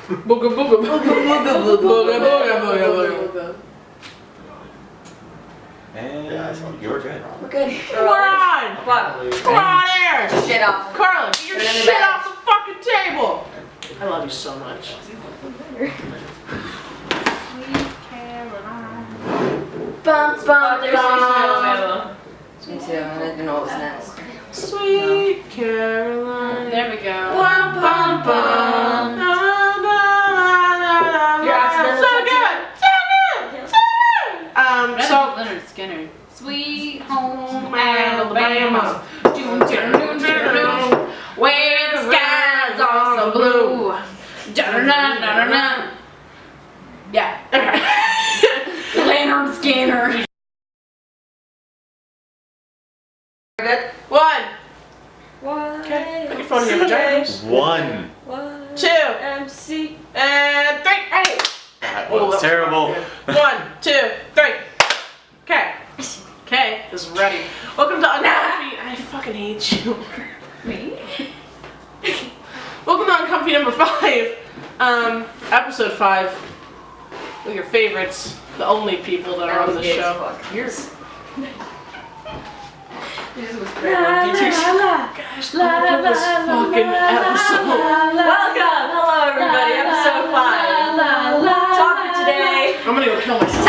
Booga booga booga booga booga booga booga. And you were good. We're good. Come on! Come on here! Shit off. Carlin, get your shit off the fucking table! I love you so much. Sweet bum bum bum. Me too, I didn't know what was next. Sweet Caroline. There we go. Bum bum bum. Your accidental So good! So good! So good! So Leonard Skinner. Sweet home Alabama. Doom, doom, doom, doom, doom. Where the skies are so blue. Da-da-da-da-da-da. Yeah. Okay. Leonard Skinner. Good? One. One. Okay. Put your phone in your pajamas. 1. 2. MC. And 3. Hey. That was terrible. 1, 2, 3. Okay. Okay, is ready. Welcome to Uncomfy. I fucking hate you. Me? Welcome to Uncomfy number 5. Episode 5. With your favorites, the only people that are on the show. Yours. Gosh, welcome to this fucking episode. Welcome! Hello everybody, episode 5. Topic today. I'm gonna go kill myself.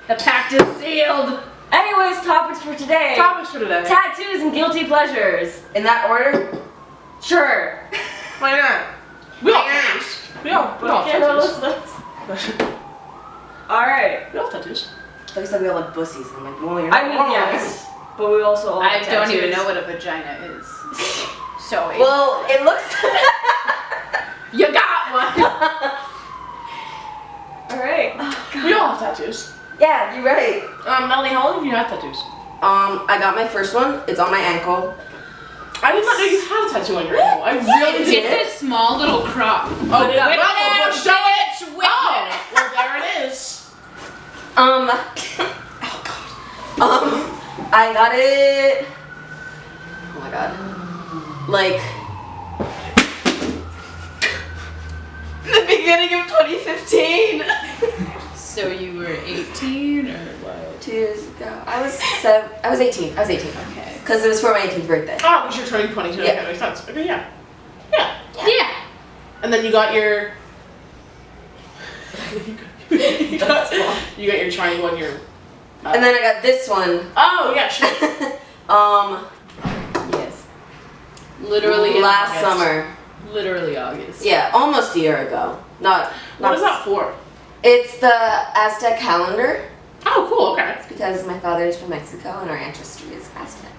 The pact is sealed. Anyways, topics for today. Topics for today. Tattoos and guilty pleasures. In that order? Sure. Why not? We all have tattoos. We all have tattoos. Alright. We all have tattoos. Like I said, we all like bussies. I'm like, well, you're I not mean, wrong. yes. But we also all I have don't even tattoos. know what a vagina is. So Well, it looks... you got one. Alright. We all have tattoos. Yeah, you're right. Melanie, how long have you had tattoos? I got my first one. It's on my ankle. I did not know you had a tattoo on your ankle. I really did. It's a small little crop. Oh, it up. well, show it. Whip Oh, it. well, there it is. Oh god. I got it. Oh my god. Like the beginning of 2015. So you were 18 or what? 2 years ago. I was 18. I was 18. Okay. Because it was for my 18th birthday. Oh, because you're turning 22. Yeah. Okay, makes sense. Okay, yeah. Yeah. Yeah. And then you got your... you got your triangle and your... And then I got this one. Oh, yeah, sure. Yes. Literally in last August. summer. Literally August. Yeah, almost a year ago. Not What is that for? It's the Aztec calendar. Oh, cool, okay. Because my father is from Mexico and our ancestry is Aztec.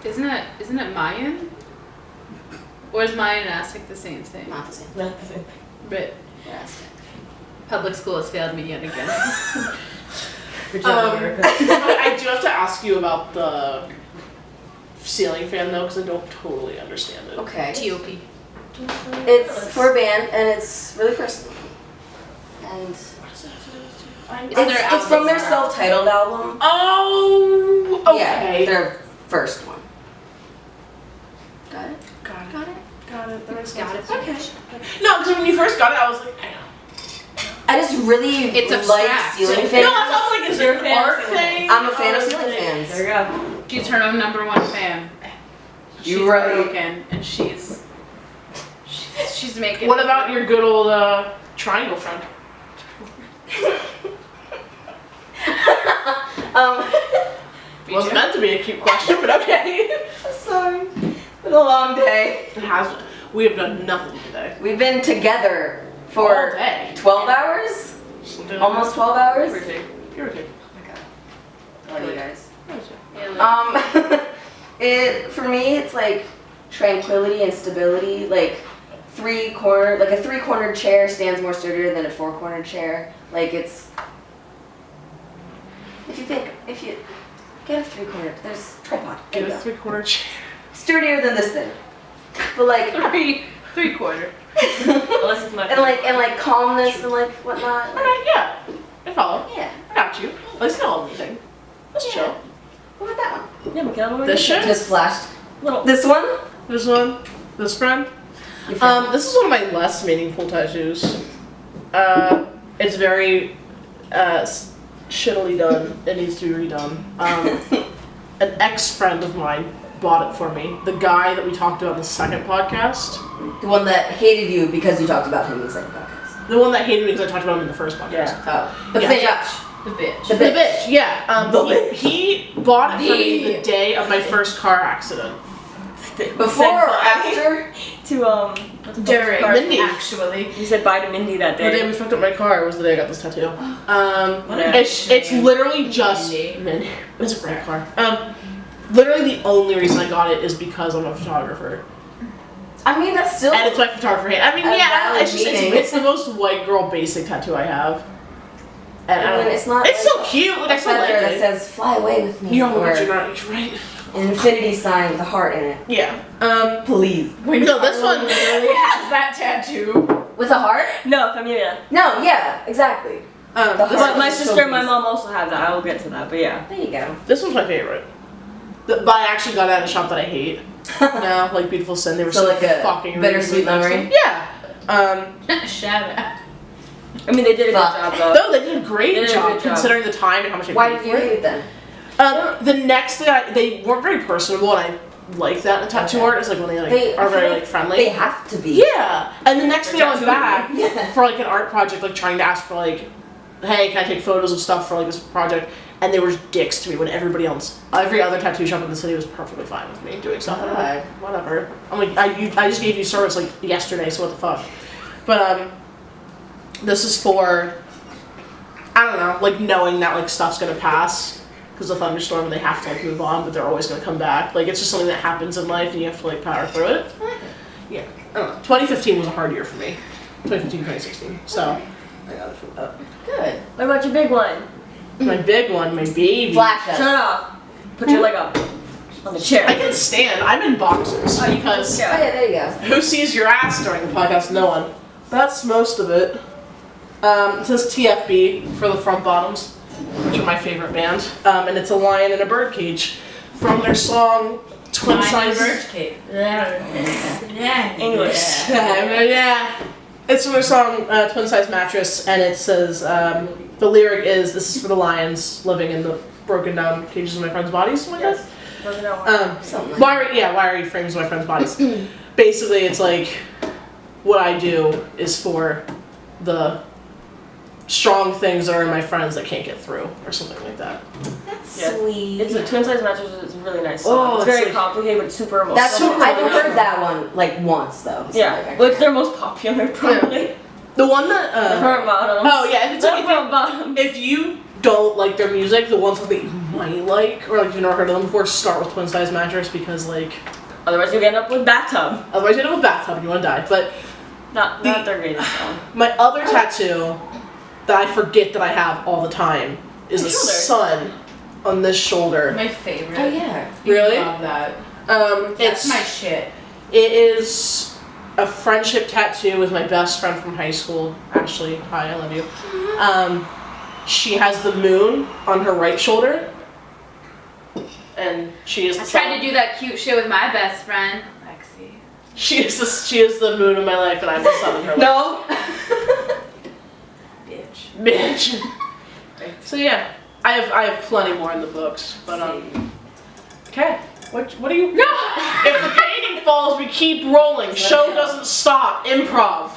Isn't it Mayan? Or is Mayan and Aztec the same thing? Not the same. Not the same. But We're Aztec. public school has failed me yet again. I do have to ask you about the ceiling fan, though, because I don't totally understand it. Okay. TOP. It's for a band and it's really personal. And it's from their self-titled album. Oh, okay. Yeah, their first one. Got it? Got it. That makes Got it. sense. Okay. No, because when you first got it, I was like, I know. I just really It's like abstract. ceiling No, fans. I was like, is there an art thing? I'm a fan of ceiling Like, fans. There you go. She's her own #1 fan. She's You're right. broken, and she's making. What about your good old triangle friend? Wasn't meant to be a cute question, but okay. Sorry. It's been a long day. It has been. We have done nothing today. We've been together All for day. 12 hours? Something like Almost 12 that. hours? Give or take. Give or take. Oh my god. Love you guys. Yeah, For me, it's like tranquility and stability. Like a 3-cornered chair stands more sturdier than a 4-cornered chair. Like it's, if you get a 3-cornered, there's tripod. Get There a you go. 3/4 chair. Sturdier than this thing. But like, three-quarter. unless it's my and like calmness and like whatnot. Like, Alright, yeah. I follow. yeah. I got you. At least not anything. Let's Yeah. chill. What about that one? Yeah, Michaela, what This shit? Just flashed. little. This one? This one? This friend? This is one of my less meaningful tattoos. It's very shittily done. It needs to be redone. An ex-friend of mine bought it for me. The guy that we talked about in the second podcast. The one that hated you because you talked about him in the second podcast. The one that hated me because I talked about him in the first podcast. Yeah. Oh. But Yeah. say Josh. The bitch. The bitch. Yeah. He bought it for me the day of my first car accident. Before or after? To During, Mindy. actually. You said bye to Mindy that The day day. we fucked up my car was the day I got this tattoo. Whatever. It's literally just Mindy. It's a great car. Literally the only reason I got it is because I'm a photographer. I mean, that's still. And it's my photographer hand. I mean, A yeah, valid it's just meaning. it's the most white girl basic tattoo I have. And I mean, it's not. It's so cute. Like I a still like feather that it. says "Fly away with me" You're or right. an infinity sign with a heart in it. Yeah. Please. No, this one. literally has that tattoo. With a heart? No, Familia. No. Yeah. Exactly. This heart. But my is so sister and my basic. mom also have that. I will get to that, but yeah. There you go. This one's my favorite. But I actually got it at a shop that I hate. No, like Beautiful Sin. They were So so like a fucking bittersweet really memory? Yeah. Shout out. I mean, they did a good Fuck. job though. No, they did a great They did a job good job. considering the time and how much I Why paid did for you it. hate it then? The next day, they weren't very personable, and I like that in tattoo Okay. art. Is like when they They- are I very feel like friendly. They have to be. Yeah, and the next day I went tattooing back Yeah. for like an art project, like trying to ask for like, hey, can I take photos of stuff for like this project? And they were dicks to me when every other tattoo shop in the city was perfectly fine with me doing stuff. And I'm like, whatever. I'm like, I just gave you service like yesterday, so what the fuck? But this is for, I don't know, like knowing that like stuff's gonna pass. Because a thunderstorm and they have to like move on, but they're always gonna come back. Like it's just something that happens in life and you have to like power through it. Yeah. I don't know. 2015 was a hard year for me. 2015, 2016. So I got it from that. Good. What about your big one? My big one, my baby. Flash Shut us. off. Put your leg up on the chair. I can stand. I'm in boxers because Oh yeah, there you go. who sees your ass during the podcast? No one. That's most of it. It says TFB for the front bottoms, which are my favorite band. And it's a lion in a bird cage from their song Twin Size. cake. English. Yeah. It's from their song Twin Size Mattress, and it says the lyric is, "This is for the lions living in the broken down cages of my friends' bodies." Something like that. Something like Why are you frames of my friends' bodies? Basically, it's like what I do is for the strong things that are in my friends that can't get through, or something like that. That's Yeah. sweet. It's a twin size mattress. It's a really nice Oh, song. It's it's very like- complicated, but super emotional. That's super I've emotional. heard that one like once though. So Yeah, like, well, it's their most popular, probably. The one that The front bottoms. oh yeah, if it's The like, front bottoms. if you don't like their music, the ones that you might like, or like you've never heard of them before, start with Twin Size Mattress because like Otherwise, you end up with bathtub. otherwise you end up with Bathtub and you want to die. But Not their greatest song. my other tattoo that I forget that I have all the time is a Your shoulder. sun on this shoulder. My favorite. oh yeah. Really? Love that. It's That's my shit. It is a friendship tattoo with my best friend from high school, Ashley. Hi, I love you. She has the moon on her right shoulder, and she is. I The tried sun. to do that cute shit with my best friend, Lexi. She is the moon of my life, and I'm the sun in her life. No. Bitch. So yeah, I have plenty more in the books, but okay. What do you? No! If the painting falls, we keep rolling. Show doesn't stop. Improv.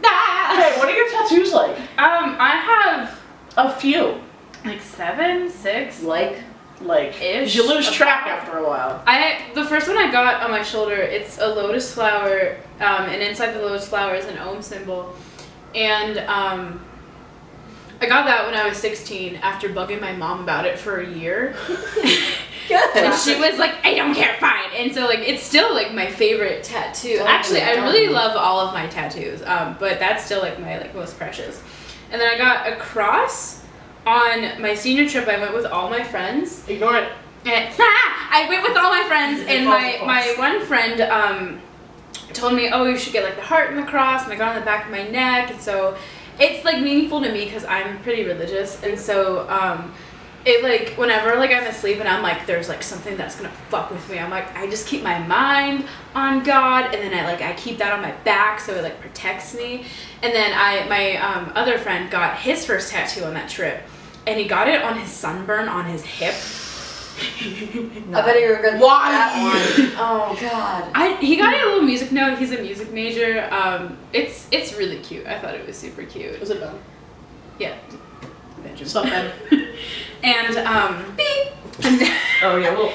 Hey, what are your tattoos like? I have A few. like 7, 6. Like Ish. You lose track after a while. The first one I got on my shoulder, it's a lotus flower, and inside the lotus flower is an Om symbol, and I got that when I was 16 after bugging my mom about it for a year. And she was like, I don't care, fine. And so like it's still like my favorite tattoo. Oh Actually, my I God. really love all of my tattoos, but that's still like my like most precious. And then I got a cross on my senior trip. I went with all my friends. Ignore it. And, I went with all my friends, and my one friend told me, oh, you should get like the heart and the cross, and I got on the back of my neck, and so it's like meaningful to me because I'm pretty religious, and so it like whenever like I'm asleep and I'm like there's like something that's gonna fuck with me, I'm like I just keep my mind on God, and then I keep that on my back so it like protects me. And then my other friend got his first tattoo on that trip, and he got it on his sunburn on his hip. I bet you were gonna Why? that one. Oh God. He got a little music note. He's a music major. It's really cute. I thought it was super cute. Was it Ben? Yeah. Stop Ben. And Oh yeah, well.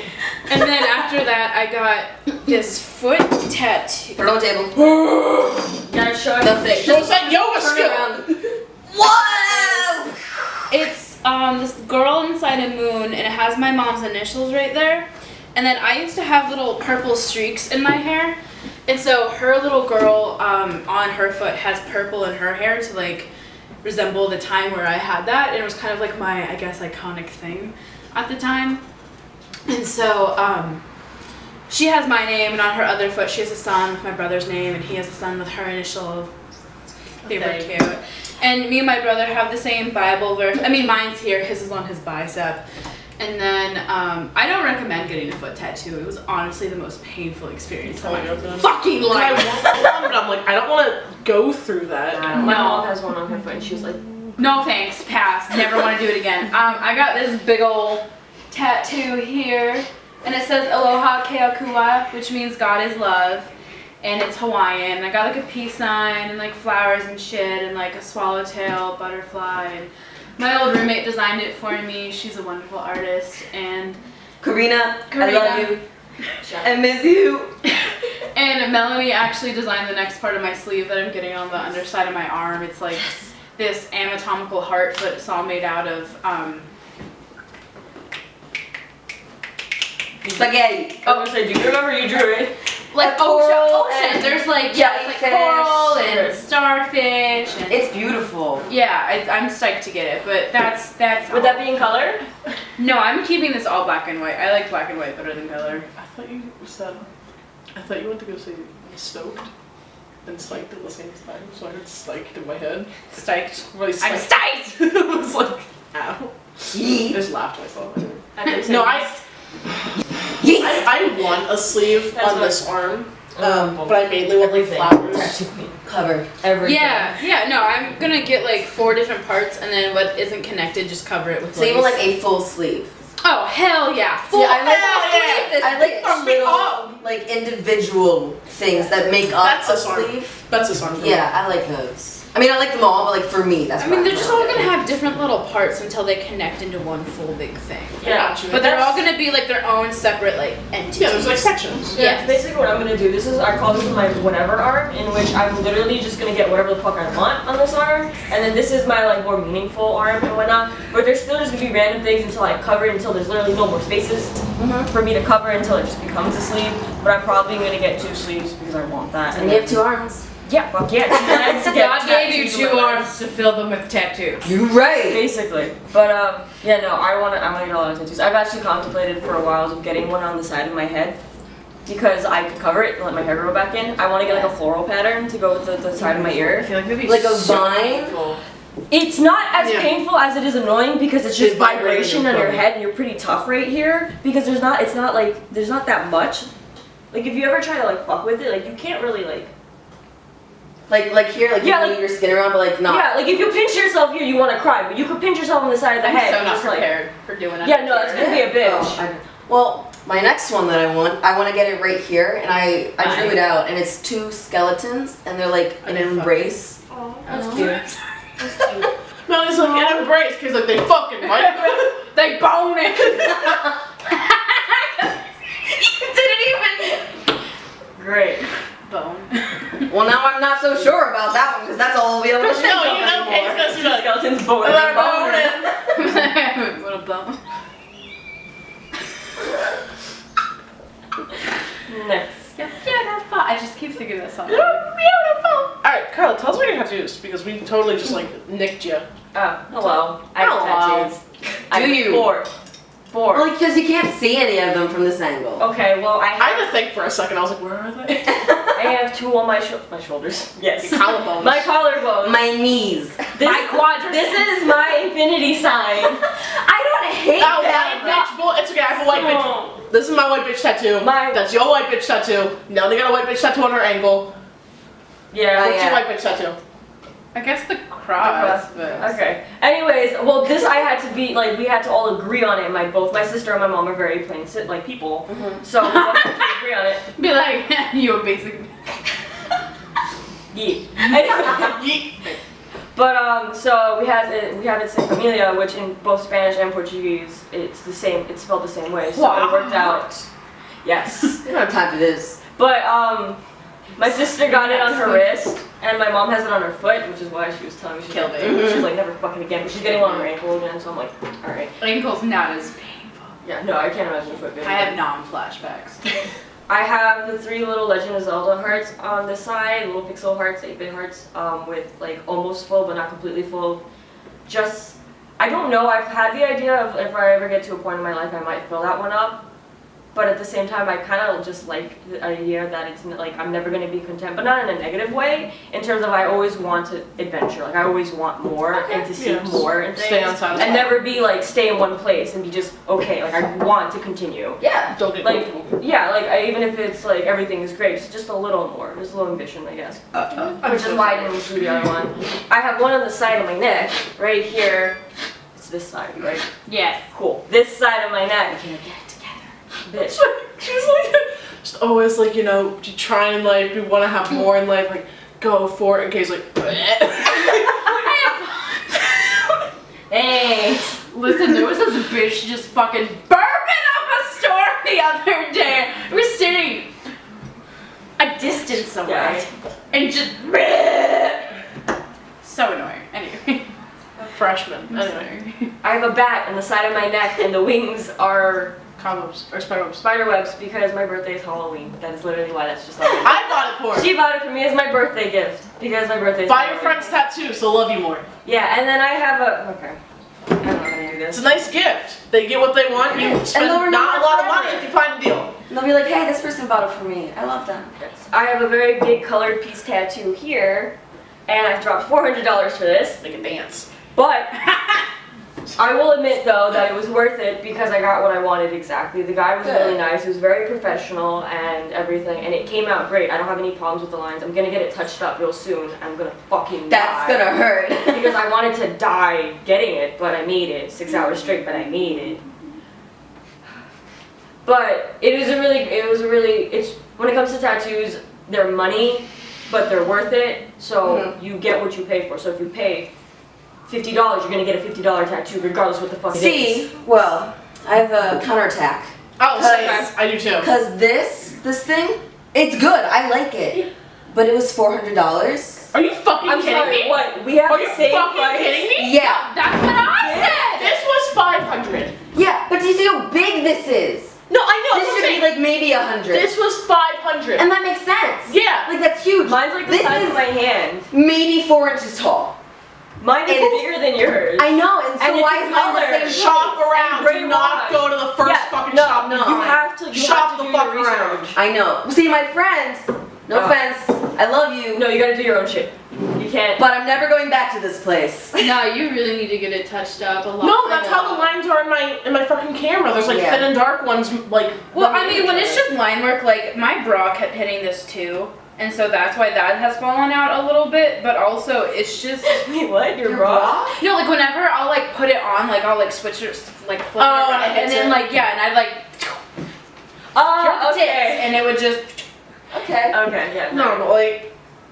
and then after that, I got this foot tattoo. Put it on the table. Gotta show it. Nothing. Show us that yoga Turn skill. around. Whoa! It's this girl inside a moon, and it has my mom's initials right there. And then I used to have little purple streaks in my hair, and so her little girl on her foot has purple in her hair to like resemble the time where I had that, and it was kind of like my, I guess, iconic thing at the time. And so she has my name, and on her other foot she has a son with my brother's name, and he has a son with her initial. They were cute. And me and my brother have the same Bible verse. I mean, mine's here, his is on his bicep. And then I don't recommend getting a foot tattoo. It was honestly the most painful experience of my fucking I life. want one, but I'm like, I don't want to go through that. My mom has one on her foot, and she was like, No thanks, pass. Never want to do it again. I got this big old tattoo here, and it says Aloha Keakua, which means God is love, and it's Hawaiian. I got like a peace sign and like flowers and shit, and like a swallowtail butterfly. And my old roommate designed it for me. She's a wonderful artist, and Karina, I Karina. love you. I miss you. And Melanie actually designed the next part of my sleeve that I'm getting on the underside of my arm. It's like this anatomical heart, but it's all made out of Spaghetti. "Oh, I was like, do you remember you drew it?" like coral ocean. and- There's like yeah, it's like fish. coral and starfish. And It's beautiful. yeah, I'm psyched to get it. But that's Would that be in color? no. I'm keeping this all black and white. I like black and white better than color. I thought you said. I thought you went to go see Stoked and Psyched at the same time, so I heard Psyched in my head. Stoked. Really I'm psyched. stoked. I was like, ow. I Yeet. just laughed myself. I No, Yeet. I want a sleeve That's on what- this arm, Oh, but I mainly want like flowers. Tattoo queen. Covered. everything. Yeah. No, I'm gonna get like 4 different parts, and then what isn't connected, just cover it with. So you want lace. like a full sleeve. Oh hell yeah! See, I like hell yeah. I like From the me little up. like individual things that make up That's a this arm. sleeve. That's this arm. Yeah, I like those. I mean, I like them all, but like for me, that's. I mean, what they're just all want. gonna have different little parts until they connect into one full big thing. Yeah, But they're all gonna be like their own separate like entities. Yeah, there's like sections. Yeah, Yes. basically what I'm gonna do. This is, I call this my whatever arm, in which I'm literally just gonna get whatever the fuck I want on this arm, and then this is my like more meaningful arm and whatnot. But there's still just gonna be random things until I cover it, until there's literally no more spaces for me to cover until it just becomes a sleeve. But I'm probably gonna get 2 sleeves because I want that. And you have 2 arms. Yeah, fuck yeah. 2 legs to get God gave you tattoos 2 with my arms to fill them with tattoos. You're right. Basically, but yeah, no, I wanna get a lot of tattoos. I've actually contemplated for a while of getting one on the side of my head because I could cover it and let my hair grow back in. I want to get like a floral pattern to go with the side of my I ear. feel like that'd be Like a so vine? painful. It's not as Yeah. painful as it is annoying because it's just It's vibrating vibration and on your glowing. head and you're pretty tough right here because there's not that much. Like if you ever try to like fuck with it, like you can't really like. Like here, like Yeah, you like- move your skin around, but like not. Yeah, like if you pinch yourself here, you want to cry, but you could pinch yourself on the side of the I'm head. so and not just like, prepared for doing it. yeah, no, it's gonna be a bitch. Oh, well, my next one that I want to get it right here, and I drew it out, and it's 2 skeletons, and they're like an embrace. That's cute. Melanie's like an embrace because like they fucking right. They bone it. Great. Bone. Well, now I'm not so sure about that one because that's all we'll be able to No, think of you know, Kate's anymore. gonna see like Skeletons bone. they're boning. What a bone. Next. Yeah, that's fun. I just keep thinking of that song. You're beautiful. All right, Carla, tell us what your tattoos because we totally just like nicked you. Oh, hello. I have Hello. tattoos. I have Do you? 4. Well, because you can't see any of them from this angle. Okay, well I I have, had to think for a second. I was like, where are they? I have 2 on my shoulders. Yes. Your collarbones. My collarbone. My knees. My quadrant. This is my infinity sign. I don't hate Oh, that. white bitch, bull. It's okay. I have a white bitch. This is my white bitch tattoo. That's your white bitch tattoo. Nelly got a white bitch tattoo on her ankle. Yeah. What's your white bitch tattoo? I guess the cross. But Okay. Anyways, well, this I had to be like we had to all agree on it. Both my sister and my mom are very plain like people, so we both had to agree on it. be like, you a basic. Yeah. Anyway. But so we have it Saint Familia, which in both Spanish and Portuguese it's the same. It's spelled the same way. So it worked out. Yes. We don't have time for this. But my sister got it on her wrist, and my mom has it on her foot, which is why she was telling me she's like never fucking again. But she's getting one on her ankle again, so I'm like, all right. Ankle's not as painful. Yeah, no, I can't imagine a foot being. I have non-flashbacks. I have the 3 little Legend of Zelda hearts on this side, little pixel hearts, 8-bit hearts, with like almost full but not completely full. Just, I don't know, I've had the idea of if I ever get to a point in my life I might fill that one up. But at the same time, I kind of just like the idea that it's like I'm never going to be content, but not in a negative way. In terms of I always want to adventure, like I always want more and to seek more and things, Stay on side. and never be like stay in one place and be just okay. Like I want to continue. Yeah. Don't get Like comfortable. yeah, like even if it's like everything is great, just a little more, just a little ambition, I guess. Which is why I didn't do the other one. I have one on the side of my neck, right here. It's this side, right? Yes. Cool. This side of my neck. Bitch. She's like, just always like, you know, you try in life, you want to have more in life, like, go for it. And Kay's like, Hey. Listen, there was this bitch just fucking burping up a storm the other day. We were sitting a distance away Yeah. and just so annoying. Anyway, freshman. Anyway. I have a bat on the side of my neck, and the wings are Cobwebs or spiderwebs. spiderwebs because my birthday is Halloween. That is literally why that's just like I bought it for her. She bought it for me as my birthday gift because my birthday is Buy your Halloween. friend's tattoo, so love you more. Yeah, and then I have a okay. I'm not gonna do It's this. a nice gift. They get what they want. You spend they'll remember not a lot of money forever. if you find a deal. And they'll be like, hey, this person bought it for me. I love them. Yes. I have a very big colored piece tattoo here, and I dropped $400 for this. They can dance. But I will admit though that it was worth it because I got what I wanted exactly. The guy was really nice. He was very professional and everything, and it came out great. I don't have any problems with the lines. I'm gonna get it touched up real soon. I'm gonna fucking That's die. gonna hurt. Because I wanted to die getting it, but I made it 6 hours straight. But I made it. But it's when it comes to tattoos, they're money, but they're worth it. So you get what you pay for. So if you pay $50, you're gonna get a $50 tattoo regardless what the fuck it is. See, well, I have a counterattack. Oh, Cause- same. I do too. Cause this thing, it's good. I like it, but it was $400. Are you fucking I'm kidding sorry, me? what? We have Are the you same fucking price. kidding me? Yeah, that's what I said. This was 500. yeah, but do you see how big this is? No, I know. This That's what I'm should be saying. like maybe 100. This was 500. And that makes sense. Yeah. Like that's huge. Mine's like the This size is of my hand. maybe 4 inches tall. Mine is And it's- bigger than yours. I know, and so And it's why is mine the colored. same Shop price? around. gray Do not wash. go to the first Yeah, fucking no, shop. no. You have to. You Shop have to the do fuck your around. research. I know. See, my friends, no Oh. offense, I love you, No, you gotta do your own shit. You can't. but I'm never going back to this place. No, you really need to get it touched up a lot. No, that's how the lines are in my fucking camera. There's like Yeah. thin and dark ones, like. Well, I mean, when it's just line work, like my bra kept hitting this too, and so that's why that has fallen out a little bit. But also, it's just Wait, what? Your bra? no, like whenever I'll like put it on, like I'll like switch it, like flip it Oh, around, and it and hits then it. like yeah, and I'd like here are Oh, the tits, okay. and it would just Okay. Okay, yeah. No, but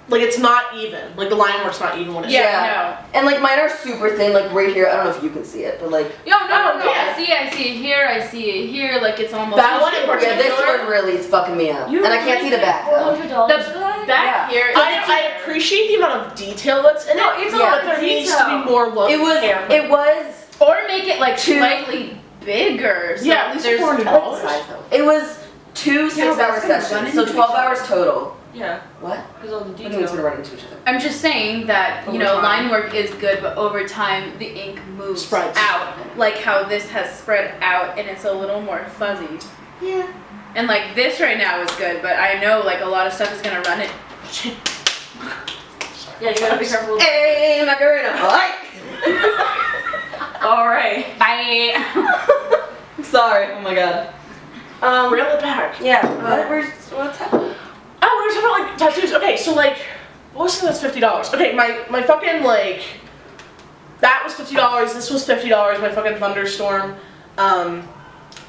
like it's not even. Like the line work's not even when it's. yeah, And like mine are super thin, like right here. I don't know if you can see it, but like no. No, Oh, no, yeah. I see it here, I see it here, like it's almost That one in yeah, particular. this one really is fucking me up, You and I can't see the back. though. $400 for that? back here. I appreciate the amount of detail that's in No, it. it's a Yeah. lot But there of needs to detail. be more love. It was. camera. It was. or make it like Two- slightly bigger. So Yeah, at least there's $400. I like the size though. It was 2 Yeah, 6-hour that's gonna run sessions, so into 12 each hours total. Yeah, What? because all the What do you mean it's detail. gonna run into each other? I'm just saying that, you Over know, time. line work is good, but over time the ink moves Spreads. out. Like how this has spread out and it's a little more fuzzy. Yeah. And like this right now is good, but I know like a lot of stuff is gonna run it. Yeah, you gotta be careful. Hey, Macarena. Alright. Bye. Sorry. Oh my god. Reel it back. Yeah. What's happening? Oh, we were talking about like tattoos. Okay, so like, what was that's $50? Okay, my fucking like, that was $50. This was $50. My fucking thunderstorm.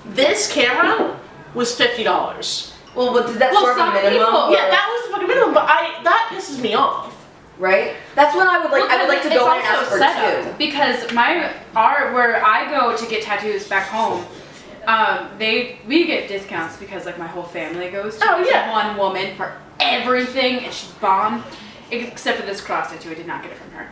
This camera was $50. Well, but did that score some a minimum? people- Yeah, that was the fucking minimum. But that pisses me off. Right? That's when I would like. I would like to go in and It's ask also for setup, two. because where I go to get tattoos back home, we get discounts because like my whole family goes to one woman for everything, and she's bomb, except for this cross tattoo. I did not get it from her.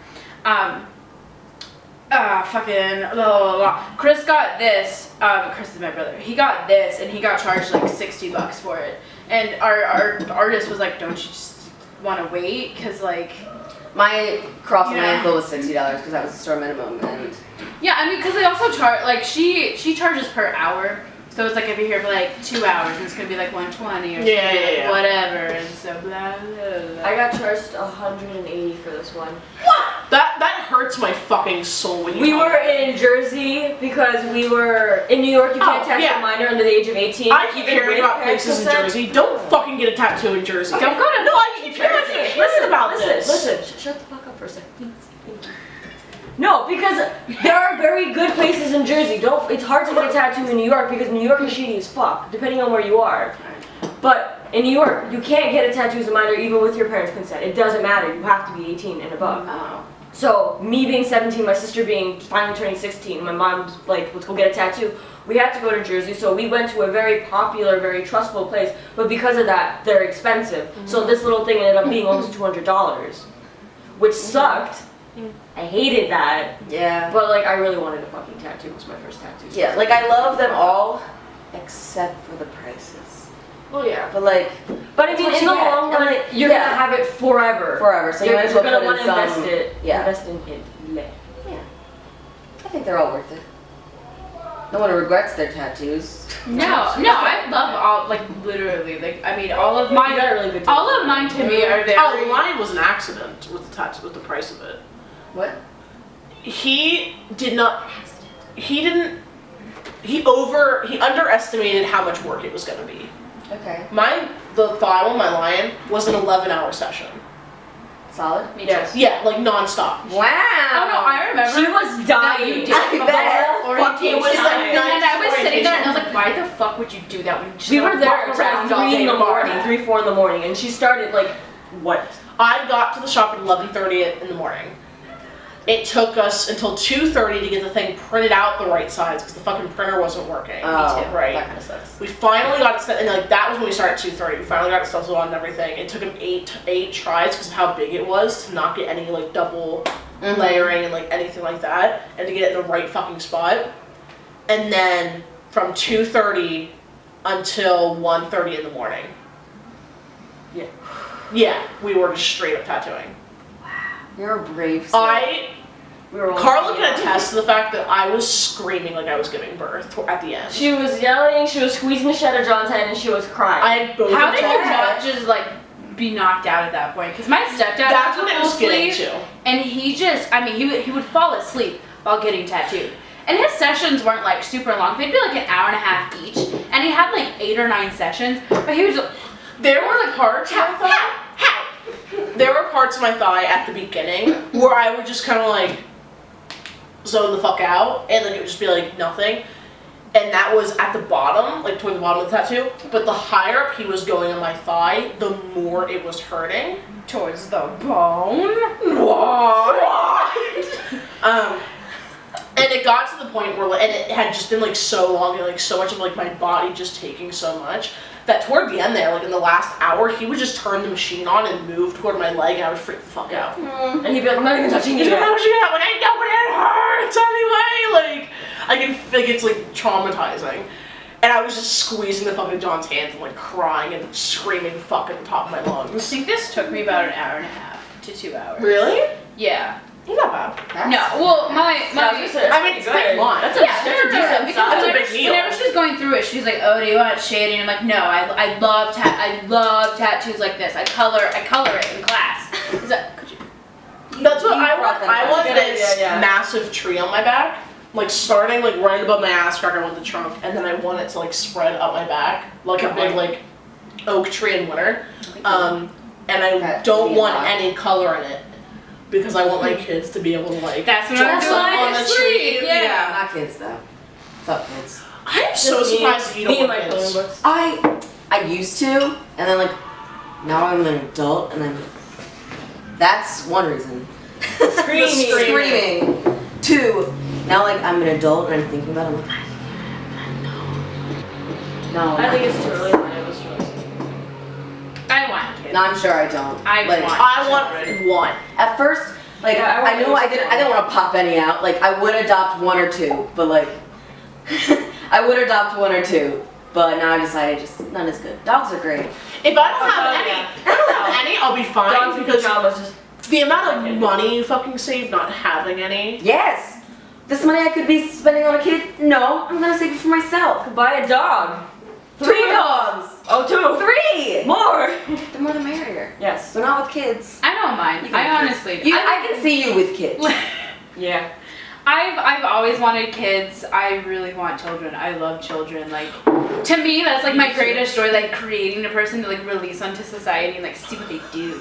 Fucking blah, blah, blah. Chris got this. Chris is my brother. He got this, and he got charged like $60 for it. And our artist was like, "Don't you just want to wait? Cause like." My cross on my Yeah. ankle was $60 because that was the store minimum, and Yeah, I mean, because they also charge, like, she charges per hour. So it's like if you're here for like 2 hours, and it's going to be like $120 or something, Yeah. whatever, and so blah, blah, blah. I got charged $180 for this one. That hurts my fucking soul when you We talk were about it. in Jersey because we were in New York. You can't tattoo yeah. a minor under the age of 18. I keep even hearing with about parents' places in consent. Jersey. Don't fucking get a tattoo in Jersey. Don't go to No, I keep hearing about this. Listen, shut the fuck up for a second, please. Thank you. No, because there are very good places in Jersey. It's hard to get a tattoo in New York because New York is shitty as fuck, depending on where you are. But in New York, you can't get a tattoo as a minor even with your parents' consent. It doesn't matter. You have to be 18 and above. oh. So me being 17, my sister being finally turning 16, my mom's like, let's go get a tattoo. We had to go to Jersey, so we went to a very popular, very trustful place. But because of that, they're expensive. So this little thing ended up being almost $200, which sucked. I hated that. Yeah. But like, I really wanted a fucking tattoo. It was my first tattoo. Yeah, like I love them all, except for the prices. Well, yeah. But like, But I mean, what in you the get. long And, run, like, you're yeah. gonna have it forever. forever, so you You're might as well gonna put want in to some. invest it. Yeah. Invest in it. Yeah. I think they're all worth it. No one regrets their tattoos. No, I love all, like, literally, like, I mean, all of mine, You got a really good all of mine to me are very, Oh, mine was an accident with the tattoo, with the price of it. What? He underestimated how much work it was gonna be. Okay. The thigh on my lion was an 11-hour session. Solid? me Yes. too. Yeah, like non-stop. Wow. Oh no, I remember. She was that you dying. did I the bet. whole orientation. It was like And I was nice sitting there and I orientation. was like, why the fuck would you do that when you just We wanna were there walk at around all 3 day in the tomorrow? morning, 3, 4 in the morning, and she started like, what? I got to the shop at 11:30 in the morning. It took us until 2:30 to get the thing printed out the right size because the fucking printer wasn't working. Oh, right. that kind of sucks. We finally got it set, and like that was when we started at 2:30. We finally got it stenciled on and everything. It took him eight tries because of how big it was to not get any like double layering and like anything like that, and to get it in the right fucking spot. And then from 2:30 until 1:30 in the morning. Yeah. Yeah, we were just straight up tattooing. You're a brave soul. We were all Carla can attest to the fact that I was screaming like I was giving birth at the end. She was yelling, she was squeezing the shit out of John's hand, and she was crying. I had both How of did them. you not just like be knocked out at that point? Because my stepdad That's was what it was getting asleep, to. and he just, I mean, he would fall asleep while getting tattooed. And his sessions weren't like super long. They'd be like an hour and a half each. And he had like 8 or 9 sessions. But he was just, There were parts of my thigh. There were parts of my thigh at the beginning where I would just kind of like zone the fuck out, and like it would just be like nothing. And that was at the bottom, like toward the bottom of the tattoo. But the higher up he was going on my thigh, the more it was hurting. towards the bone. And it got to the point where, and it had just been like so long, and like so much of like my body just taking so much, that toward the end there, like in the last hour, he would just turn the machine on and move toward my leg, and I would freak the fuck out. And he'd be like, I'm not even touching you He's like, yet. "Oh, like, I know, but it hurts anyway." Like, I can feel like it's like traumatizing. And I was just squeezing the fucking John's hands and like crying and screaming fuck at the top of my I lungs. think this took me about an hour and a half to 2 hours. Really? Yeah. He's not bad. No, well, my I mean, it's pretty long. That's a yeah, decent because That's a whenever, big deal. whenever she's going through it, she's like, "Oh, do you want it shady?" And I'm like, "No, I love tattoos like this. I color it in class." Is that, could you? I want Good this idea, yeah. massive tree on my back, like starting like right above my ass crack. I want the trunk, and then I want it to like spread up my back like a big like oak tree in winter. And I don't want any color in it because I want my kids to be able to like That's what I'm dress doing up on the tree. Yeah. Not kids though. Fuck kids. I'm so surprised that you Me don't and want my kids. coloring books. I used to, and then like now I'm an adult, and then that's one reason. Screaming. Two, now like I'm an adult and I'm thinking about it, I'm like, no. I think it's too early for those choices. I want kids. No, I'm sure I don't. I Like, want. I want one. At first, like Yeah, I I knew want I didn't want to pop any out. Like I would adopt one or two, but like I would adopt one or two. But now I decided just none is good. Dogs are great. If I don't have any, I'll be fine Dogs and because pajamas just the amount of money you fucking save not having any. Yes. This money I could be spending on a kid? No, I'm gonna save it for myself. buy a dog. 3 dogs. Oh, 2. 3. More. The more the merrier. Yes. So not with kids. I don't mind. You can I have honestly. kids. I can see you with kids. Yeah. I've always wanted kids. I really want children. I love children. Like, to me, that's like my greatest joy. Like creating a person to like release onto society and like see what they do.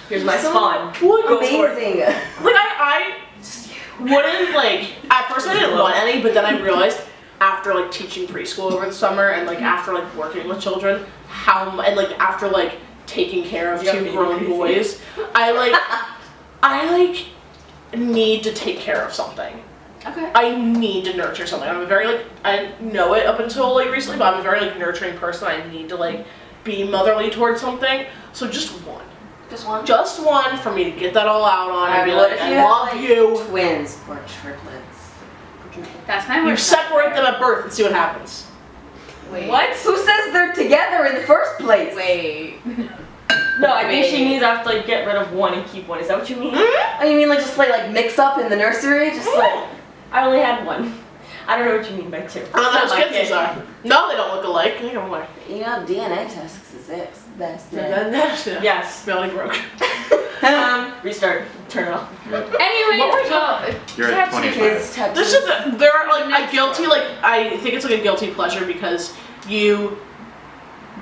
Here's my So spawn. Go for it. Amazing. Like I wouldn't like at first I didn't want any, but then I realized after like teaching preschool over the summer and like after like working with children and like after like taking care of 2 grown boys, I need to take care of something. Okay. I need to nurture something. I'm a very like I know it up until like recently, but I'm a very like nurturing person. I need to like be motherly towards something. So just one. Just one for me to get that all out on and be What like, if I you have, love like, you. Twins or triplets. That's my You worst. separate them at birth and see what happens. Wait. What? Who says they're together in the first place? Wait. No, I think she Wait. means I have to like get rid of one and keep one. Is that what you mean? Oh, you mean like just play like mix up in the nursery? Just like I only had one. I don't know what you mean by 2. I don't know Not those my kids these are. No, they don't look alike. They don't look. you know, DNA tests is this best. Yeah. Yes. Belly broke. Restart. Turn it off. Anyways, What were we well, You're at tattoos. 25. Kids tattoos. This is there are like a guilty like I think it's like a guilty pleasure because you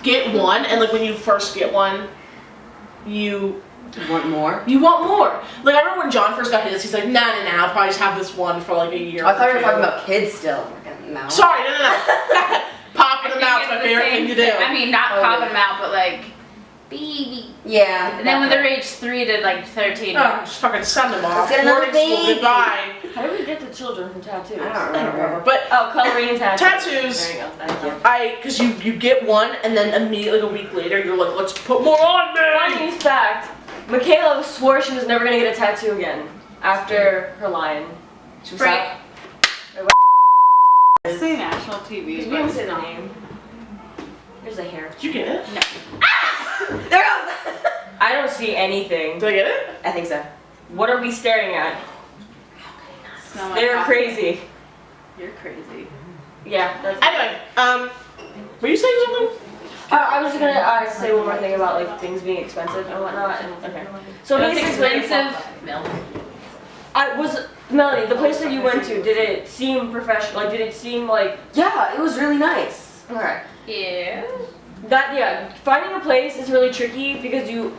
get one and like when you first get one, you Want more? want more. Like I remember when John first got his, he's like, nah, I'll probably just have this one for like a year. I thought or you were two." talking about kids still. No. Sorry, no. Popping them out is my It's the favorite same thing to do. I mean, not Oh, popping yeah. them out, but like, baby. Yeah. And then when they're age 3 to like 13. Oh, just fucking send them off. Let's get another Boarding school, baby. goodbye. How do we get the children from tattoos? I don't I don't remember. remember. But Oh, coloring and tattoos. tattoos, There you go. Thank you. because you get one and then immediately like a week later you're like, let's put more on me. Funny fact, Michaela swore she was never gonna get a tattoo again after her lion. She was Break. like, Say national TV. we didn't say the name. There's a hair. Did you get it? There goes. I don't see anything. Did I get it? I think so. What are we staring at? Smell my They're coffee. crazy. You're crazy. Yeah, that's Anyway, were you saying something? I was just gonna say one more thing about like things being expensive and whatnot. And, okay. So It's basically, expensive milk. Melanie, the place that you went to, did it seem professional? Like, did it seem like Yeah, it was really nice. okay? Yeah. That yeah, finding a place is really tricky because you.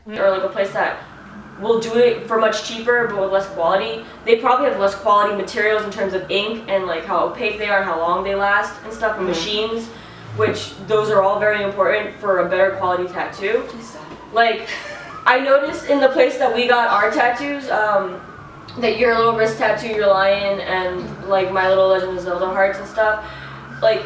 Or like a place that will do it for much cheaper but with less quality. They probably have less quality materials in terms of ink and like how opaque they are and how long they last and stuff, and machines, which those are all very important for a better quality tattoo. Like, I noticed in the place that we got our tattoos, that your little wrist tattoo, your lion, and like my little Legend of Zelda hearts and stuff, like,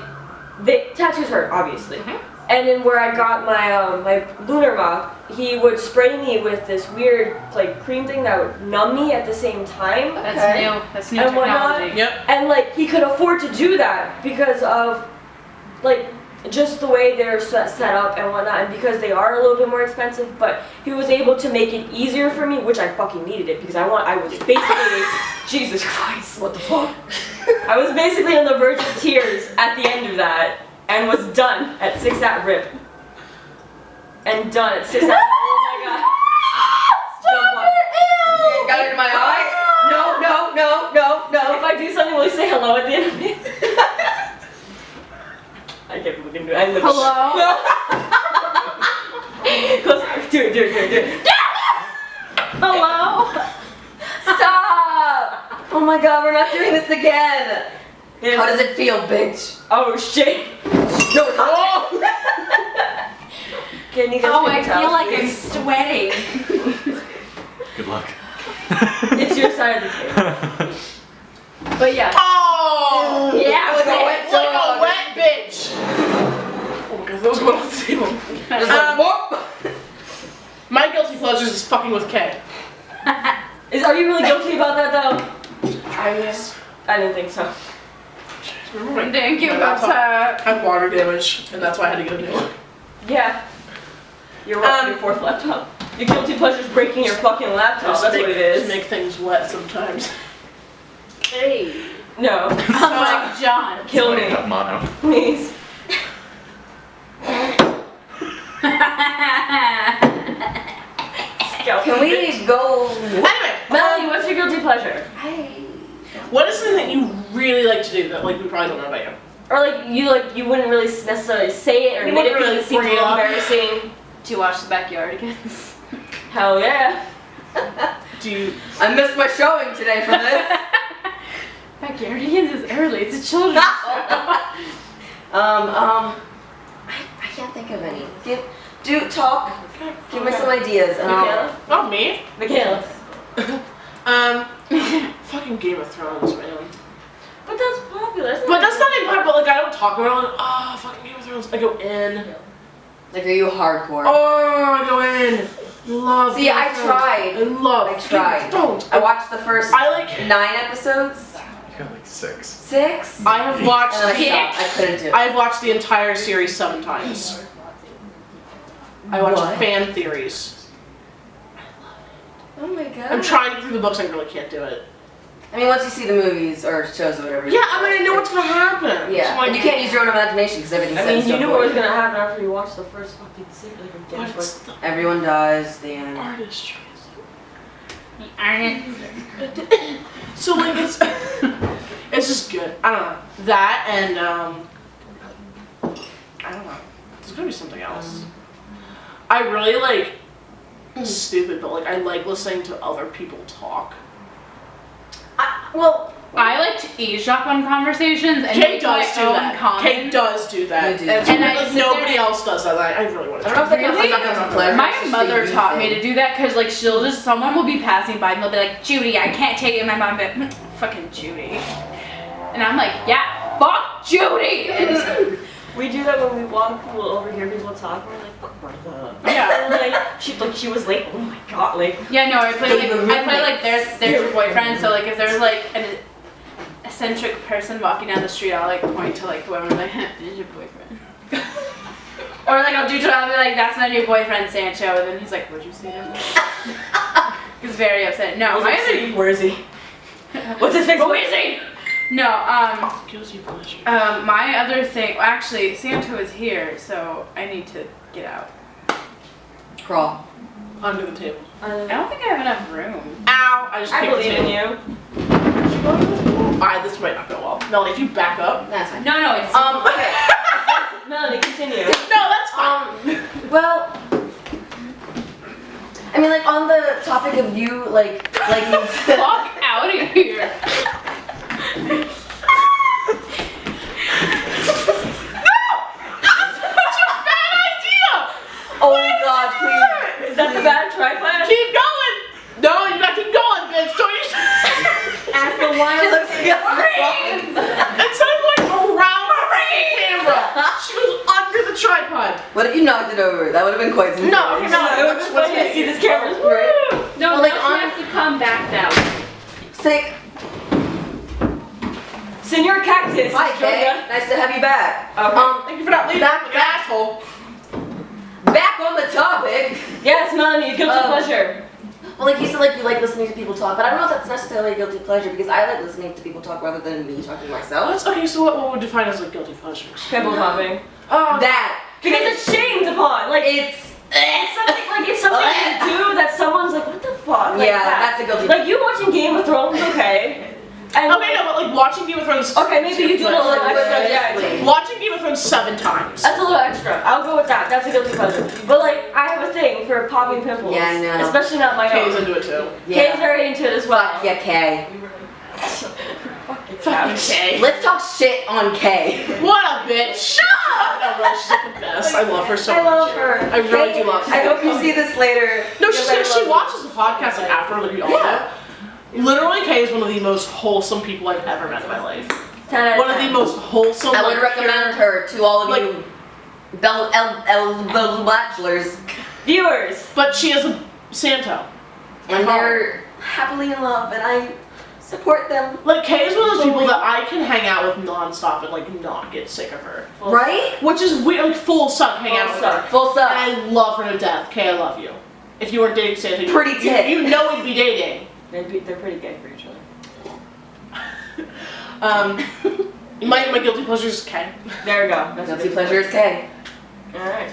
the tattoos hurt, obviously. And then where I got my my lunar moth, he would spray me with this weird like cream thing that would numb me at the same time. That's Okay. new. That's new And whatnot. technology. Yep. And like he could afford to do that because of like just the way they're set up and whatnot, and because they are a little bit more expensive. But he was able to make it easier for me, which I fucking needed it because I was basically Jesus Christ, what the fuck? I was basically on the verge of tears at the end of that and was done at 6 at rip. and done. It sits out. Oh my god. Stop it! Got it in my eye? No. If I do something, will you say hello at the end of it? I can't believe we can do it. I literally. Hello? Close. Do it. Hello? Stop! Oh my god, we're not doing this again. Yeah. How does it feel, bitch? Oh shit. No, it's not. Can you guys Oh, take I a towel, feel like I'm please? sweating. Good luck. It's your side of the table. But yeah. Oh! Yeah, Like a wet Like dog. a wet bitch! Oh my god, that was going off the table. Just like, whoop. My guilty pleasures is fucking with Kay. Are you really guilty about that though? I didn't think so. remember Thank you, my laptop Butter. had water damage, and that's why I had to get a new one. Yeah. Your fourth laptop. Your guilty pleasure is breaking your fucking laptop. Just That's make, what it is. Just make things wet sometimes. Hey. No. I'm like John. Kill me. Got mono. Please. Can we go? Anyway, Melanie, what's your guilty pleasure? what is something that you really like to do that like we probably don't know about you? Or you wouldn't really necessarily say it or You admit it wouldn't because really it seems bring it up. embarrassing. Do you watch the Backyardigans? Hell yeah. Do you? I missed my showing today for this. Backyardigans is early. It's a children's show. I can't think of any. Talk. Give me some ideas. And Michaela? Not me. Michaela. Fucking Game of Thrones, man. But that's popular. Isn't But it? that's not even part. But like I don't talk about it. Like, oh, fucking Game of Thrones. I go in. Like, are you hardcore? Oh, I go in. Love. See, Game of I Thrones. tried. I love. I tried. Game of Thrones. I watched the first I like. 9 episodes. You got like 6. 6. I have watched. And then I stopped. I couldn't do it. I've watched the entire series 7 times. I watch What? fan theories. Oh my god. I'm trying to get through the books. I really can't do it. I mean, once you see the movies or shows or whatever. Yeah, I mean, I know what's gonna happen. Yeah. So I'm like, And you can't use your own imagination because everything's I set in mean, you stone knew for what was you. gonna happen after you watched the first fucking series. Like, I'm But getting it's the Everyone dies. The end. artist choice. Iron. So like it's just good. I don't know. That and I don't know. There's gonna be something else. I really like stupid, but like I like listening to other people talk. Well, I like to eavesdrop on conversations and Kate make my does do own that. comments. Kate does do that. You do. And I like sit nobody there- else does that. I really want to. I don't know if that counts as Really? a guilty pleasure. My It's just mother a you taught me thing. to do that because like someone will be passing by and they'll be like, Judy, I can't take it. And my mom will be like, fucking Judy. And I'm like, yeah, fuck Judy. And We do that when we walk, we'll overhear people talk. We're like, fuck Martha. Yeah. And she was late. Oh my god, like. yeah, no, I play They like were there's your boyfriend. So like if there's like an eccentric person walking down the street, I'll like point to like whoever I'm like, there's your boyfriend. Or like I'll be like, that's not your boyfriend, Sancho. And then he's like, what'd you say to him? He's very upset. No, my other Where is he? What's his face? who is he? No, Guilty pleasure. my other thing, well, actually, Santo is here, so I need to get out. Crawl. Under the table. I don't think I have enough room. Ow! I just I kicked the believe in table. you. This might not go well. Melanie, if you back up. That's fine. No, it's Okay. Melanie, continue. No, that's fine. Well, I mean, like on the topic of you, like fuck out of here. oh my god, please. Is that the bad tripod? Keep going! No, you gotta keep going, bitch. Don't you? Ask the one. She looks Instead of going around the camera, she was under the tripod. What if you knocked it over? That would have been quite some No, stories. no. It would be funny to see this camera. Right? No, Well, like, like she has to come back that way. Sick. Senor Cactus. Hi, Kay. Julia. Nice to have you back. Thank you for not leaving Back- the asshole. Back on the topic. Yes, Melanie, guilty pleasure. Well, like you said, like you like listening to people talk, but I don't know if that's necessarily a guilty pleasure because I like listening to people talk rather than me talking to myself. Okay, so what would define as like guilty pleasures? Pimple popping. Oh, That Because it's shamed upon. Like, it's Like you watching Game of Thrones, okay? And Okay, no, but like watching Game of Thrones. okay, maybe you do a little extra. Yeah, Watching Game of Thrones 7 times. that's a little extra. I'll go with that. That's a guilty pleasure. But like, I have a thing for popping pimples. Yeah, I know. Especially not my Kay's own. into it too. Kay's very into it as well. Fuck yeah, Kay. Fucking Kay. Let's talk shit on Kay. What a bitch. Shut up! No, really, she's like the best. I love her so I much. love her. I really do love her. I hope you see this later. No, because she watches the podcast like after, like we all do. Literally, Kay is one of the most wholesome people I've ever met in my life. 10 out of One of the 10. most wholesome. I would like, recommend pure- her to all of like- you bachelors. Viewers. But she is a Santo. And they're happily in love, and I support them. Like, Kay is one of those people that I can hang out with nonstop and like not get sick of her. Right? Which is weird, like full suck hang out with her. Full And suck. I love her to death. Kay, I love you. If you weren't dating Santa, Pretty tit. you know we'd be dating. They're pretty gay for each other. My guilty pleasure is Kay. There we go. That's a Guilty good pleasure is Kay. Alright.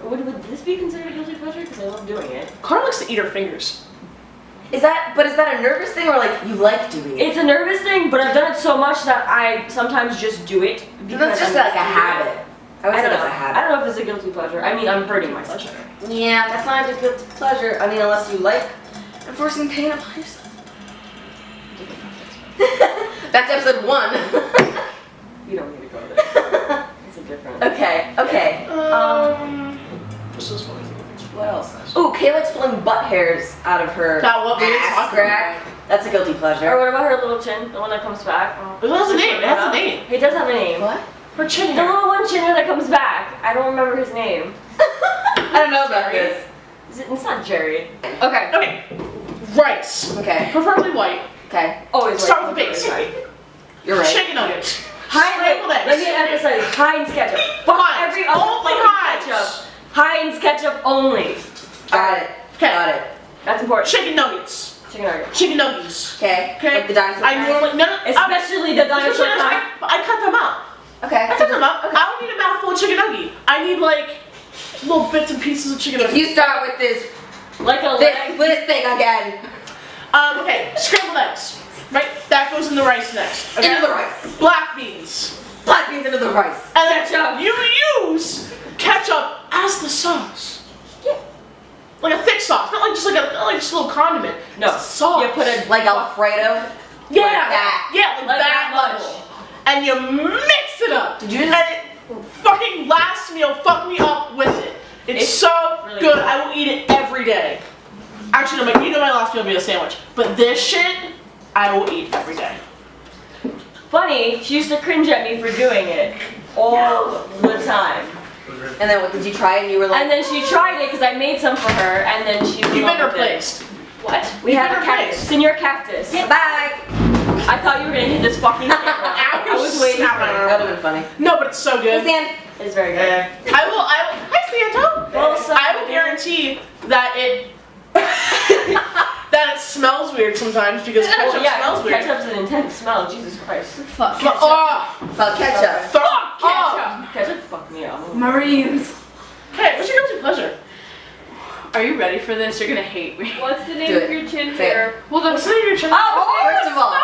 Would this be considered a guilty pleasure? Because I love doing it. Carter likes to eat her fingers. Is that a nervous thing or like you like doing it? It's a nervous thing, but I've done it so much that I sometimes just do it. So that's just I'm like a doing it. habit. I would I say don't that's know. a I habit. don't know if it's a guilty pleasure. I mean, I'm hurting myself. Yeah, that's not a guilty pleasure. I mean, unless you like enforcing pain upon yourself. Back to episode 1. You don't need to go there. It's a different. Okay. This is funny. What else? Ooh, Kay likes pulling butt hairs out of her That what we were ass talking crack. That's a guilty Or pleasure. what about her little chin? The one that comes back? It has a name. It has a name. He does have a name. What? Her chin The hair. little one chin hair that comes back. I don't remember his name. I don't know about this. It's not Jerry. Okay. Okay. Rice. Okay. Preferably white. Okay. Always Start like with the base. You're right. Chicken nuggets. Heinz, Scrambled eggs. let me emphasize Heinz ketchup. Fuck Heinz. every other Only fucking Heinz. ketchup. Heinz ketchup only. Got it. Okay. Got it. That's important. Chicken nuggets. Chicken nugget. Chicken nuggies. Okay. Okay. Like the dinosaur. I kind? normally no. Especially the dinosaur kind. I cut them up. Okay. I cut them up. I don't need a mouthful of chicken nugget. I need like little bits and pieces of chicken If nugget. you start with this Like a leg. this thing again, Okay. Scrambled eggs. Right. That goes in the rice next. Okay? into the rice. Black beans. Black beans into the rice. And then Ketchup. you use ketchup as the sauce. Like a thick sauce, not like just just a little condiment. No. It's a sauce. You put a Like Alfredo. yeah, that. yeah, like Like that that level. And you mix it up. Did you And it fucking last meal fuck me up with it. It's so really good. good. I will eat it every day. Actually, no, my last meal will be a sandwich. But this shit, I will eat every day. Funny, she used to cringe at me for doing it all the time. And then what? Did you try it and you were like, And then she tried it because I made some for her, and then she. You've been loved it. replaced. What? We You've have been a cactus. replaced. Senior cactus. bye? I thought you were gonna hit this fucking camera. I was waiting Snap for my it. arm. That would have been funny. No, but it's so good. Hey, Sam. It's very good. I will. Hi, Santo. Well, so- I will guarantee that it that it smells weird sometimes because ketchup Well, yeah, smells weird. ketchup's an intense smell. Jesus Christ. Fuck. But, oh, About ketchup. fuck Ketchup. Ketchup fucked me up. Marines. Hey, what's your guilty pleasure? Are you ready for this? You're gonna hate me. What's the Do name it. of your chin Say it. hair? Well, What's the the name of your channel? First of all, I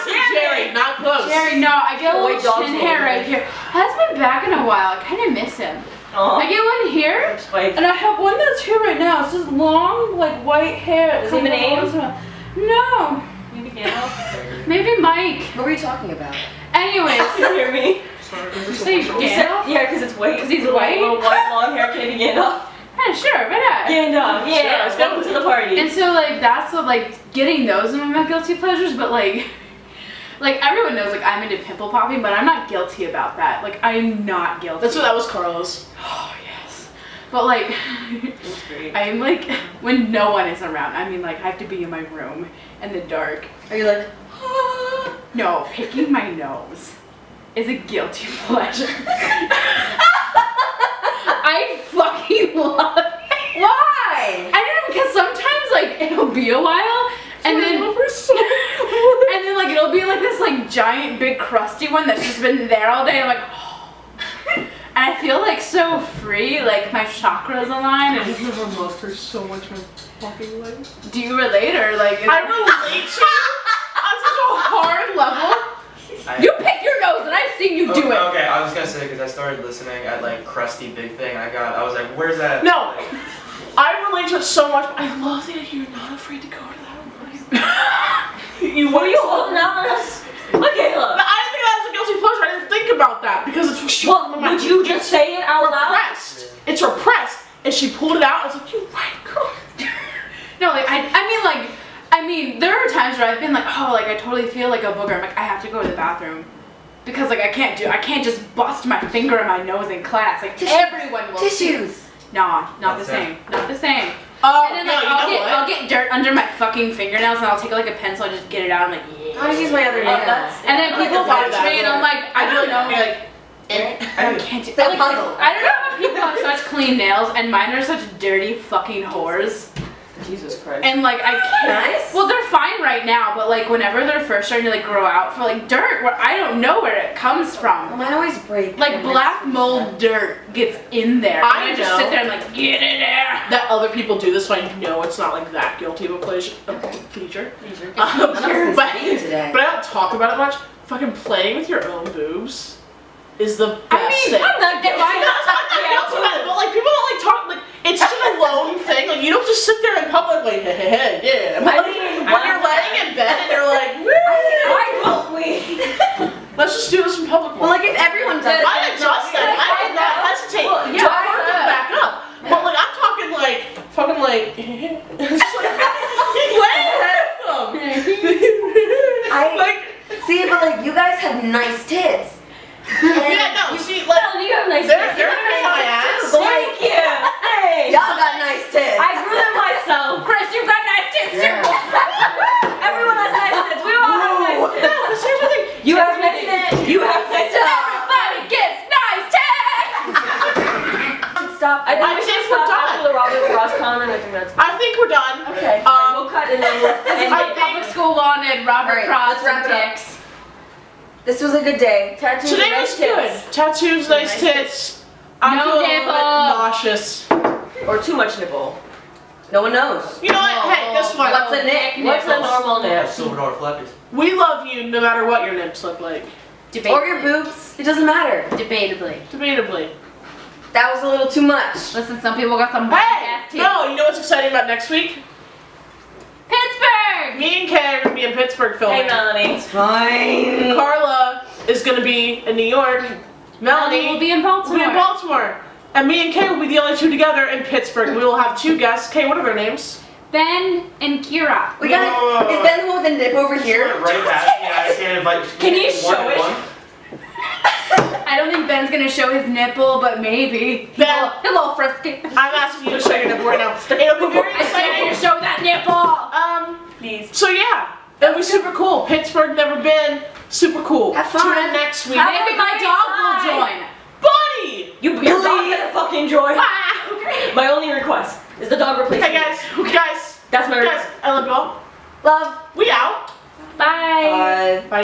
said Jerry, not close. Jerry, no, I get a Boy, little dog's chin name. hair right here. Hasn't been back in a while. I kind of miss him. I get one here, Like, and I have one that's here right now. It's this long, like white hair. Does he have a name? No, maybe Gandalf. maybe Mike. what were you talking about? Anyways, You hear me? you say You said- Gandalf? Yeah, because it's white. 'Cause he's little, white? Little white, long hair, Katie Gandalf. Yeah, sure, why not? Gandalf, yeah. Sure, let's go. Welcome to the party. And so like that's what like getting those are my guilty pleasures, but like everyone knows like I'm into pimple popping, but I'm not guilty about that. Like I'm not guilty. That was Carlos. Oh yes. But like It's great. I'm like when no one is around. I mean like I have to be in my room in the dark. Are you like, No, picking my nose is a guilty pleasure. I fucking love it. why? I don't know because sometimes like it'll be a while and then and then like it'll be like this like giant big crusty one that's just been there all day. And I'm like, oh. And I feel like so so free, like my chakras align. And I've never loved her so much in my fucking life. do you relate or like? I relate to you on such a hard level. You pick your nose, and I've seen you do it. Okay, I was gonna say because I started listening at like Krusty Big Thing. I was like, where's that? No, I relate to it so much. But I love that you're not afraid to go to that place. Were you holding out on us? Michaela! But I didn't think that was a guilty pleasure. I didn't think about that because it's Well, would you just say it out loud? repressed. It's repressed, and she pulled it out. I was like, "You right, girl." No, like I mean, there are times where I've been like, oh, like I totally feel like a booger. I'm like, I have to go to the bathroom because like I can't just bust my finger in my nose in class. Like everyone will. Tissues. Nah, not the That's same. Not the same. Oh, And then no, like you know what? I'll get dirt under my fucking fingernails and I'll take like a pencil and just get it out. I'm like, yeah. I use my other nail. And then people watch me and I'm like, I don't know, like. I can't do It's like a like, puzzle. I don't know how people have such clean nails and mine are such dirty fucking whores. Jesus Christ. And like I can't. Nice. Well, they're fine right now, but like whenever they're first starting to like grow out for like dirt, where I don't know where it comes from. Mine always break. Like black mold dirt gets in there. I and I just know. sit there and like get in there. That other people do this, so I know it's not like that guilty of a pleasure. Pleasure. But, But today. I don't talk about it much. Fucking playing with your own boobs is the best I mean, thing. I'm not getting I'm not guilty about it, but like people don't like talk like it's just a lone thing. Like you don't just sit there in public like hey, hey, hey, yeah. But, like, when you're laying in bed and you're like, Why don't we? let's just do this in public. Well, like if everyone does it, I adjust that. I did not hesitate. Well, to yeah, work it back up. But like I'm talking like fucking like it's just like play with them. I see, but like you guys have nice tits. Yeah, no, see, like Well, you have nice they're tits. in my ass. Thank you. Hey. Y'all got nice tits. I grew them myself. Chris, you got nice tits too. Everyone has nice tits. We all have nice tits. No, because here's the thing. You have nice tits. You have nice tits. Everybody gets nice tits. Stop. I think I we should think we're stop done. after the Robert Frost comment. I think that's I think we're done. okay. We'll cut and then we'll. And I the public think- school wanted Robert Alright, Frost let's wrap and it up. dicks. This was a good day. Tattoos Today and was nice tits. good. Tattoos, nice tits. I'm No feeling a little bit nipple. nauseous. Or too much nipple. No one knows. You know what? Hey, guess what? What's a nick? What's a normal nip? Silver dollar flappies. We love you no matter what your nips look like. Or your boobs. It doesn't matter. Debatably. Debatably. That was a little too much. Listen, some people got some Hey! ass tits. No, you know what's exciting about next week? Pittsburgh! Me and Kay are going to be in Pittsburgh filming. Hey, Melanie. Fine. Carla is going to be in New York. Melanie will be in will be Baltimore. in Baltimore. And me and Kay will be the only two together in Pittsburgh. We will have two guests. Kay, what are their names? Ben and Kira. We got Is Ben the one with the nip over here? Right past me. I can't invite. Can you one show and it? one? I don't think Ben's gonna show his nipple, but maybe. Ben. Hello, Frisky. I'm asking you to show your nipple right now. It'll be very I said you exciting. show that nipple. Please. So yeah, it'll be super cool. Pittsburgh, never been. Super cool. Have fun. Tune in next week. Maybe my dog will join. Buddy! Your dog gonna fucking join. Ah! My only request is the dog replacement. Hey guys, That's my guys, I love you all. Love. We out. Bye. Bye.